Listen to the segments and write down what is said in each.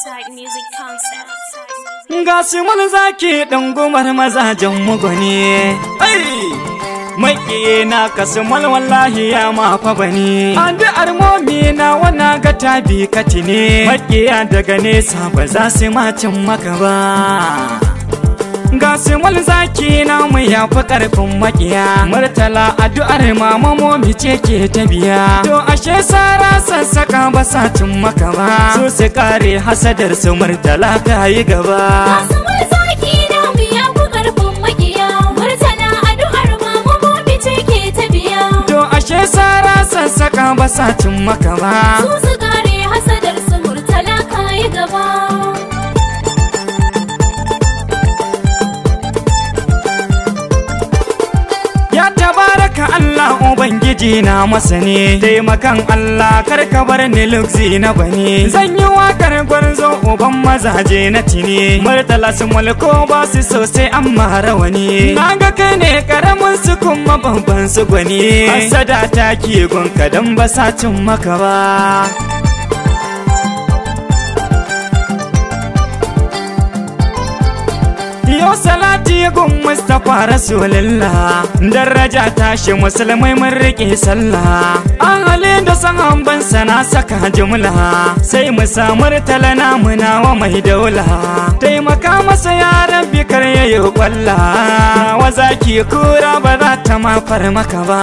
Outside Music Concept. Ga su mun zaki dangumar mazajen mugwani. Mai na kasu mal wallahi ya mafa bani. Addu'ar momi na wana ga tabi katine. Makiya daga nesa ba za su macin maka ba. Ga su mal zaki na mu yafi karfin makiya. Murtala addu'ar mama momi ce ke ta biya. To ashe sara sassaka ba sa cin maka ba. Su su kare hasadar su murtala ka yi gaba. Ashe sara sassaka ba sa cin maka ba. Su su kare hasadar su murtala ka yi gaba. Ya tabaraka Allah Ubangiji na masani. Taimakan Allah karka bar ni lugzi na bani. Zan yi wakar gwarzo uban mazaje na tini. Murtala su mulko ba su sosai amma rawani. Na ga kai ne karamin su kuma babban su gwani. Hasada ta ki gunka dan ba sa cin maka ba. Yau salati gun Mustapha Rasulullah. Daraja tashi musulmai mun rike sallah. An halin da san hamban sana saka jumla. Sai mu samu Murtala namu nawa mai daula. Taimaka masa ya rabbi kar yayi kwalla. Wa zaki kura ba za ta ma far maka ba.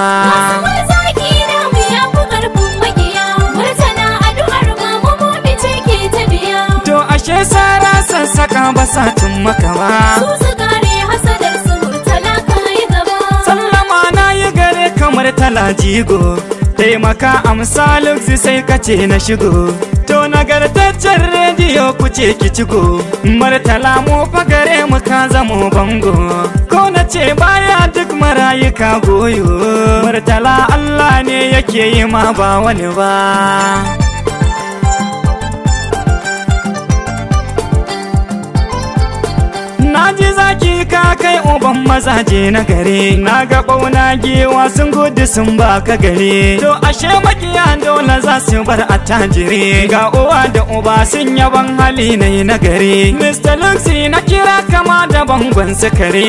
Ashe sara sassaka ba sa cin maka ba. Su su kare hasadar su murtala ka yi gaba. Sallama na yi gare kamar tala jigo. Taimaka amsa lugzi sai kace na shigo. To nagartaccen rediyo kuce ki cigo. Murtala mu fa gare mu ka zamo bango. Ko na ce baya duk marayuka goyo. Murtala Allah ne yake yi ma ba wani ba. Naji zaki ka kai uban mazaje na gare. Na ga bauna giwa sun gudu sun baka gare. To ashe makiya dole za su bar attajiri. Ga uwa da uba sun yaban hali na gare. Mr. Luxy na kira kama da bangon sukare.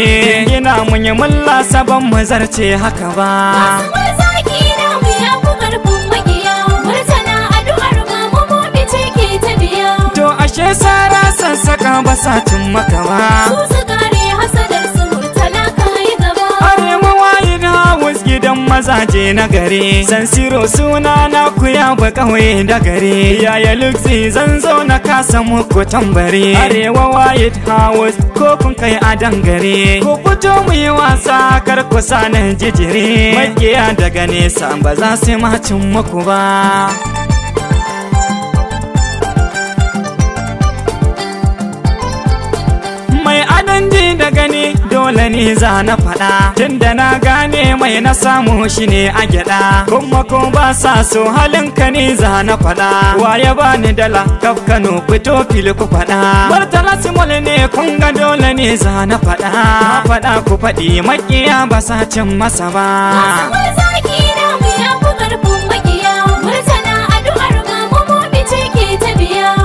Gina mun yi mulla sabon mu zarce haka ba. Ashe sara sassaka ba sa cin maka ba. Su su kare hasadar su murtala ka yi gaba. Arewa wayin House gidan mazaje na gari. San Siro suna na ku ya ba kawai da gari. Yaya Luxy zan zo na kasa muku tambari. Arewa White House ko kun kai a dangare. Ku fito mu yi wasa kar ku sa nan jijiri. Makiya daga nesa ba za su ma cin muku ba. Mai adon ji da gani dole ne za na faɗa. Tunda na gane mai na samu shi ne a gyaɗa. Kuma ko ba sa so halinka ne za na faɗa. Waye ba ni dala kaf Kano fito fili ku faɗa. Murtala Simol ne kun ga dole ne za na faɗa. Na faɗa ku faɗi makiya ba sa cin masa ba.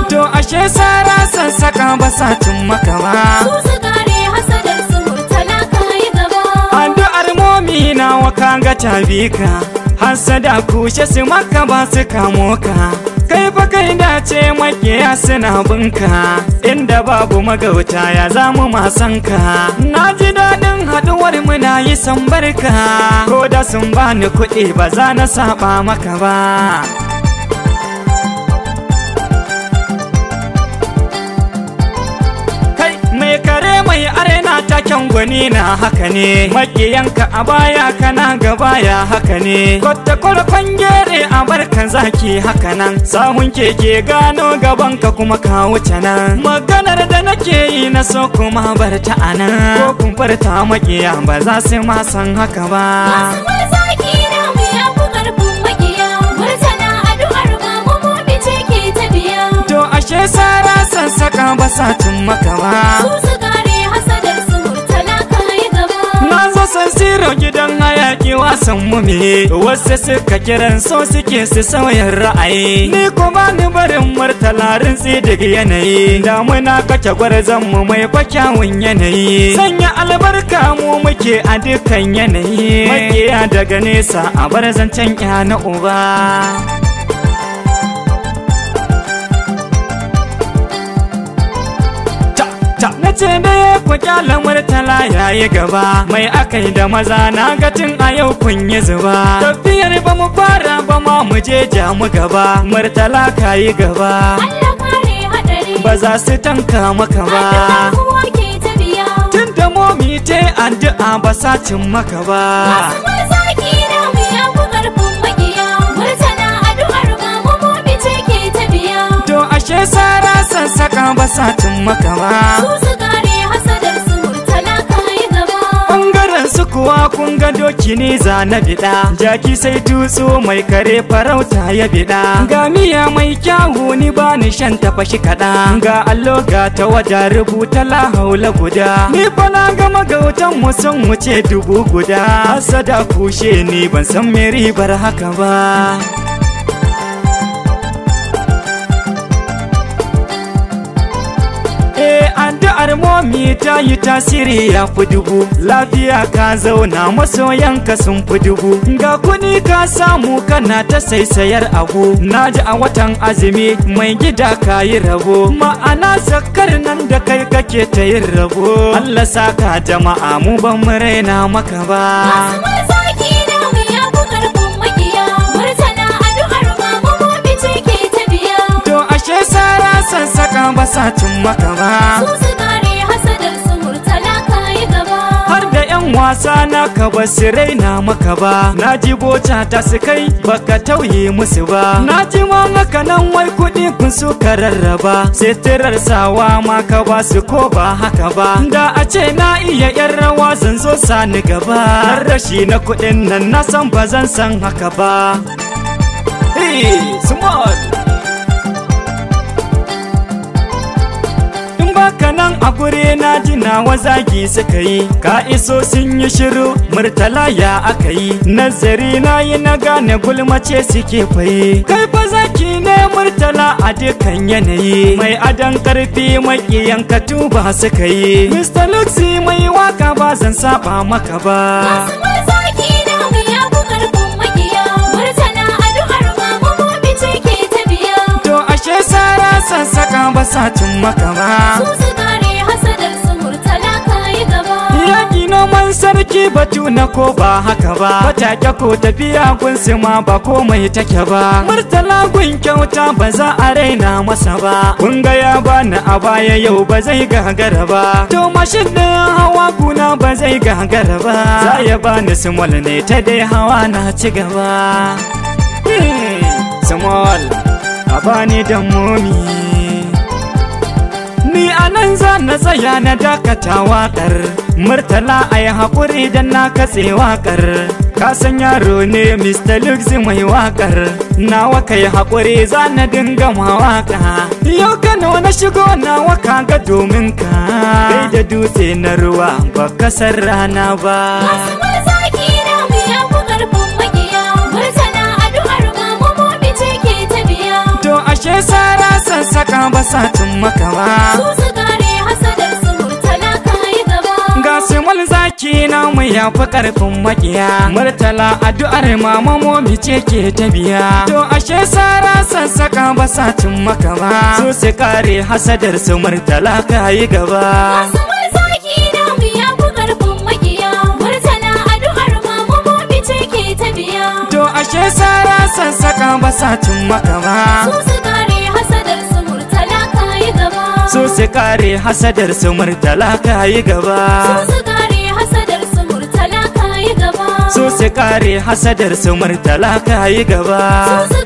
To ashe sara sassaka ba sa cin maka ba. Su su kare hasadar su murtala ka yi gaba. Addu'ar momi na waka ga tabika. Hasada kushe su maka ba su kamo ka. Kai fa kai dace makiya suna binka. Inda babu magauta ya zamu masanka. Na ji daɗin haɗuwar muna yi san barka. Ko da sun bani kuɗi ba za na saba maka ba. Mai kare mai arena taken gwani na haka ne. Makiyanka a baya kana gaba ya haka ne. Kotta kwarkwan gere a barkan zaki haka nan. Sahun keke gano gabanka kuma ka wuce nan. Maganar da nake yi na so kuma bar ta anan. Ko kun farta makiya ba za su ma san haka ba. To ashe sara sassaka ba sa cin maka ba. Su su kare hasadar su murtala ka yi gaba. Na zo San Siro gidan hayaki wasan mu me wasu suka kiran so suke su sauyin ra'ayi ni kuma ni barin Murtala rintsi daga yanayi damuna kace gwarzon mu mai kwakyawun yanayi sanya albarka mu muke a dukkan yanayi makiya daga nesa a bar zancen ya na uba nace da ya ku kyala Murtala yayi gaba mai akai da maza na ga tun a yau kun yi zuba tafiyar ba mu fara ba ma mu je ja mu gaba Murtala kayi gaba Allah kare hadari ba za su tanka maka ba kowa ke ta biya tun da momi te addu'a ba sa cin maka ba masu mazaki na mu ya ku karfin magiya Murtala addu'ar ga mu momi ce ke ta biya to ashe sara sassaka ba sa cin maka ba su kare hasadar su Murtala kai gaba bangaren su kuwa kun ga doki ne za na biɗa jaki sai tutsu mai kare farauta ya biɗa ga miya mai kyawu ni ba ni shan tafashi kaɗa ga allo ga ta wada rubuta la haula guda ni fa na ga magautan mu sun wuce 1000 guda hasada kushe ni ban san me ribar haka ba addu'ar momi ta yi tasiri ya fi 1000 lafiya ka zauna masoyanka sun fi 1000 ga kuɗi ka samu kana ta saisayar abu naji a watan azumi mai gida ka yi rabo ma'ana zakar nan da kai kake ta yin rabo Allah saka jama'a mu ban mu raina maka ba masu mazaki na mu ya ku karfin magiya Murtala addu'ar ma mu momi ce ke ta biya to ashe sara sassaka ba sa cin maka ba su kare hasadar su Murtala kai gaba har da yan wasa na ka ba su raina maka ba na ji bota ta su kai baka tauye musu ba na ji ma haka nan wai kuɗi kun su ka rarraba sai tirar sawa ma ka ba su ko ba haka ba da a ce na iya yan rawa zan zo sani gaba har rashi na kuɗin nan na san ba zan san haka ba small baka nan a gure na ji nawa zagi suka yi ka iso sun yi shiru Murtala ya aka yi nazari na yi na gane gulmace suke fayi kai fa zaki ne Murtala a dukkan yanayi mai adon karfi makiyan ka tuba suka yi Mr. Luxy mai waka ba zan saba maka ba masu mazaki na mu ya ku karfin magiya Murtala addu'ar ma mu momi ce ke ta biya to ashe sara sassaka ba sa cin maka ba su kare hasadar su Murtala kai gaba yaƙi noman sarki batu na ko ba haka ba fatake ko tafiya gun ma ba komai take ba Murtala gun kyauta ba za a raina masa ba kun ga ya bani a baya yau ba zai gagara ba to mashin ɗin hawa kuna ba zai gagara ba za ya bani small ne ta dai hawa na ci gaba small a bani da momi ni anan za na tsaya na dakata waƙar Murtala a yi haƙuri don na katse waƙar ka san yaro ne Mr. Luxy mai waƙar nawa kai haƙuri za na dinga ma waƙa yau Kano na shigo na waka ga domin ka kai da dutse na ruwa ba kasar rana ba masu mazaki na mu ya ku karfin magiya Murtala addu'ar ma mu momi ce ke ta biya to ashe sara sassaka ba sa cin maka ba su kare hasadar su Murtala kai gaba ga simul zaki na mu ya fi karfin makiya Murtala addu'ar mama momi ce ke ta biya to ashe sara sassaka ba sa cin maka ba su su kare hasadar su Murtala kayi gaba masu mazaki na mu ya ku karfin magiya Murtala addu'ar ma mu momi ce ke ta biya to ashe sara sassaka ba sa cin maka ba su kare hasadar su Murtala kai gaba su su kare hasadar su Murtala kayi gaba su kare hasadar su Murtala kai gaba su su kare hasadar su Murtala kayi gaba su